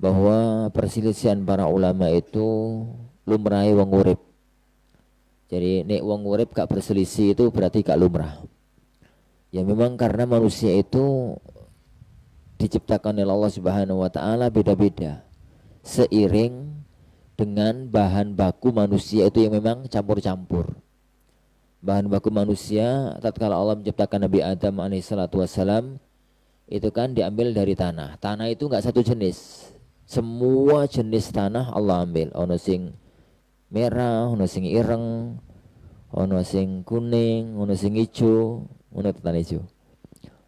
bahwa perselisihan para ulama itu lumrahe wong urip. Jadi nek wong urip gak berselisih itu berarti gak lumrah. Ya memang karena manusia itu diciptakan oleh Allah Subhanahu wa taala beda-beda. Seiring dengan bahan baku manusia itu yang memang campur-campur. Bahan baku manusia tatkala Allah menciptakan Nabi Adam alaihissalatu wassalam itu kan diambil dari tanah. Tanah itu enggak satu jenis. Semua jenis tanah Allah ambil. Ono sing merah, ono sing ireng, ono sing kuning, ono sing hijau, ono tanah hijau.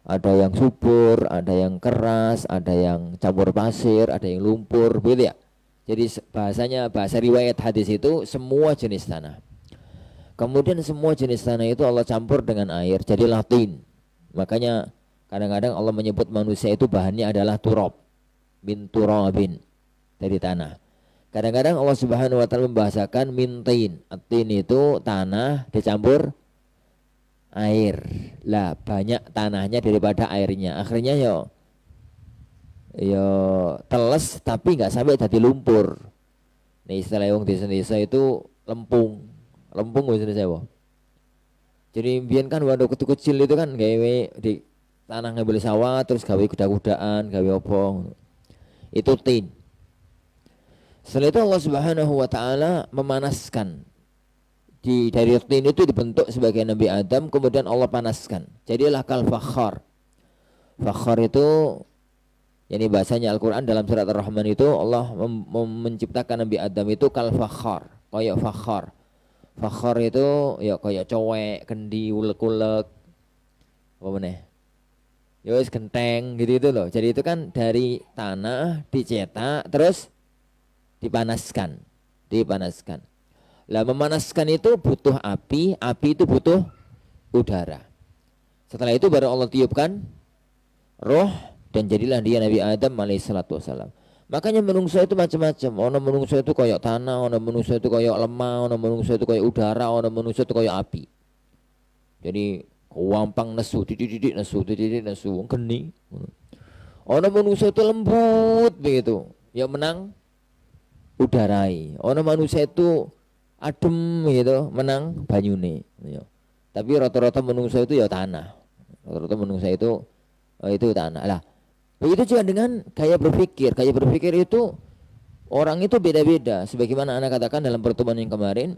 Ada yang subur, ada yang keras, ada yang campur pasir, ada yang lumpur, begitu ya. Jadi bahasanya, bahasa riwayat hadis itu semua jenis tanah. Kemudian semua jenis tanah itu Allah campur dengan air, jadilah tin. Makanya kadang-kadang Allah menyebut manusia itu bahannya adalah turab, min turabin, dari tanah. Kadang-kadang Allah Subhanahu wa taala membahasakan min tin. Tin itu tanah dicampur air. Lah banyak tanahnya daripada airnya. Akhirnya yo teles tapi nggak sampai jadi lumpur. Nih istilah wong desa-desa itu lempung. Lempung wis sewa. Jadi mbiyen kan waktu kecil itu kan gawe di tanah ngambil sawah terus gawe kuda-kudaan, gawe apa. Itu tin. Setelah itu Allah Subhanahu wa taala memanaskan. Dari tin itu dibentuk sebagai Nabi Adam, kemudian Allah panaskan. Jadilah kal fakhar. Fakhar itu yani bahasanya Al-Qur'an dalam surat Ar-Rahman itu Allah menciptakan Nabi Adam itu kal fakhar, kayak fakhar. Fakhar itu ya kayak cowek, kendi, ulek-ulek. Apa meneh? Ya wis genteng gitu itu loh. Jadi itu kan dari tanah dicetak terus dipanaskan. Dipanaskan. Lah memanaskan itu butuh api, api itu butuh udara. Setelah itu baru Allah tiupkan roh dan jadilah dia Nabi Adam alaihissalatu wassalam. Makanya menungso itu macam-macam. Ono menungso itu kayak tanah, ono menungso itu kayak lemah, ono menungso itu kayak udara, ono menungso itu kayak api. Jadi wampang nesu, titik-titik nesu, titik-titik nesu, geni. Ono menungso itu lembut begitu. Ya menang udarai. Ono manusia itu adem gitu, menang banyune. Ya. Tapi rata-rata menungso itu ya tanah. Rata-rata menungso itu tanah. Lah begitu juga dengan gaya berpikir. Gaya berpikir itu orang itu beda-beda. Sebagaimana Anda katakan dalam pertemuan yang kemarin,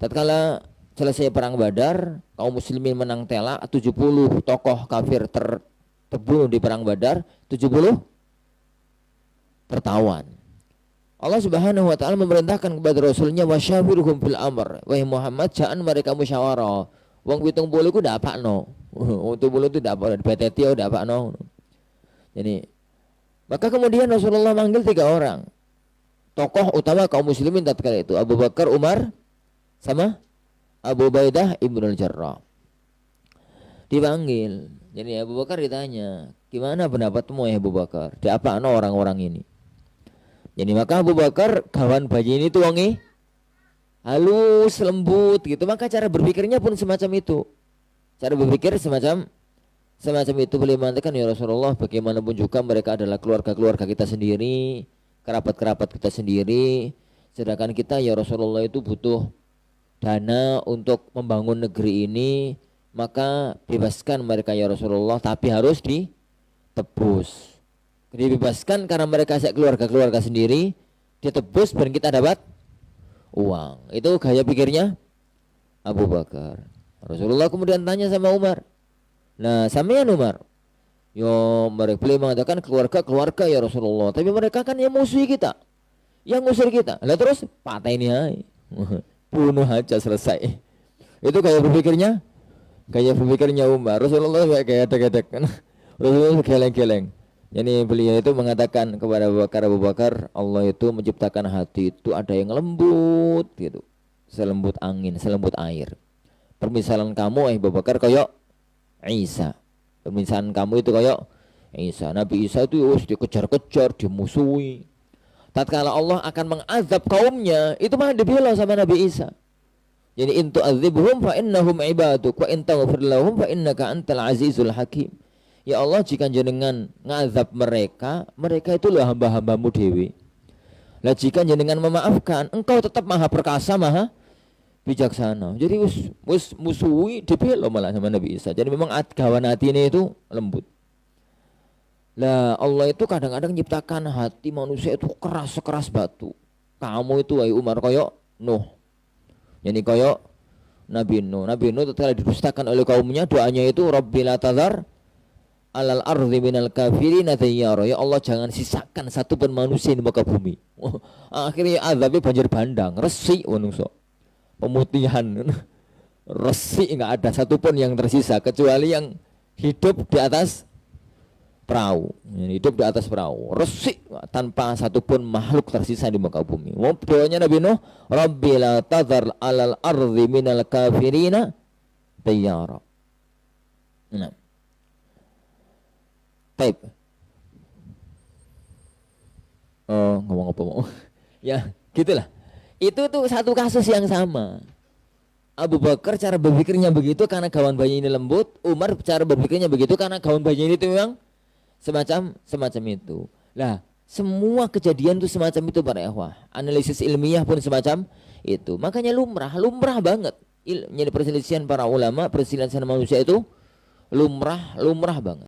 tatkala selesai perang Badar, kaum muslimin menang telak, 70 tokoh kafir terbunuh di perang Badar, 70 tertawan. Allah Subhanahu wa taala memerintahkan kepada Rasulnya wasyawirhum fil amr. Wahai Muhammad, jangan mereka musyawarah. Wong 70 ku ndapakno. Wong 70 itu dapat beteti ndapakno. Jadi maka kemudian Rasulullah manggil 3 orang tokoh utama kaum muslimin tatkala itu, Abu Bakar, Umar, sama Abu Ubaidah Ibnul Jarrah. Dipanggil. Jadi Abu Bakar ditanya, gimana pendapatmu ya Abu Bakar? Diapakno orang-orang ini? Jadi maka Abu Bakar kawan bayi ini tuh wonge halus, lembut gitu. Maka cara berpikirnya pun semacam itu. Cara berpikir semacam itu. Beliau mengatakan ya Rasulullah, bagaimanapun juga mereka adalah keluarga-keluarga kita sendiri, kerabat-kerabat kita sendiri. Sedangkan kita ya Rasulullah itu butuh dana untuk membangun negeri ini, maka bebaskan mereka ya Rasulullah, tapi harus ditebus. Dibebaskan karena mereka keluarga-keluarga sendiri, ditebus dan kita dapat uang. Itu gaya pikirnya Abu Bakar. Rasulullah kemudian tanya sama Umar, nah sampean Umar, yo mereka beliau mengatakan keluarga ya Rasulullah, tapi mereka kan yang musuhi kita, yang ngusir kita. Lah terus patah ini aja, bunuh aja selesai. Itu gaya berpikirnya Umar. Rasulullah kayak gedek-gedek kan. Rasulullah geleng-geleng. Jadi beliau itu mengatakan kepada Abu Bakar, Allah itu menciptakan hati itu ada yang lembut gitu, selembut angin, selembut air. Permisalan kamu Abu Bakar kayak Isa. Permisalan kamu itu kayak Isa. Nabi Isa itu harus dikejar-kejar, dimusuhi. Tatkala Allah akan mengazab kaumnya, itu malah dibela sama Nabi Isa. Jadi intu azibhum fa innahum ibaduk wa in taghfir lahum fa innaka antal azizul hakim. Ya Allah, jika jenengan ngazab mereka, mereka itu loh hamba-hambamu dewi. Lah jika jenengan memaafkan, engkau tetap maha perkasa, maha bijaksana. Jadi wis musuhi dibela malah sama Nabi Isa. Jadi memang kawan hati ini itu lembut. Lah Allah itu kadang-kadang menciptakan hati manusia itu keras sekeras batu. Kamu itu wahai Umar koyok Nuh. Yani koyok Nabi Nuh. Nabi Nuh tatkala didustakan oleh kaumnya, doanya itu Rabbi la tadhar alal ardi minal kafirin dayyara. Ya Allah, jangan sisakan satu pun manusia di muka bumi. Akhirnya azabnya banjir bandang, resik manungso. Pemutihan. Resik, enggak ada satu pun yang tersisa kecuali yang hidup di atas perahu. Hidup di atas perahu. Resik tanpa satu pun makhluk tersisa di muka bumi. Doanya Nabi Nuh, Rabbi la tadhar alal ardi minal kafirin dayyara. Nah. Taib. Oh, ngomong apa mau? Ya, gitulah. Itu tuh satu kasus yang sama. Abu Bakar cara berpikirnya begitu karena kawan bayi ini lembut. Umar cara berpikirnya begitu karena kawan bayi ini itu memang semacam itu. Lah, semua kejadian itu semacam itu para ikhwah. Analisis ilmiah pun semacam itu. Makanya lumrah banget. Perselisihan para ulama, perselisihan manusia itu lumrah banget.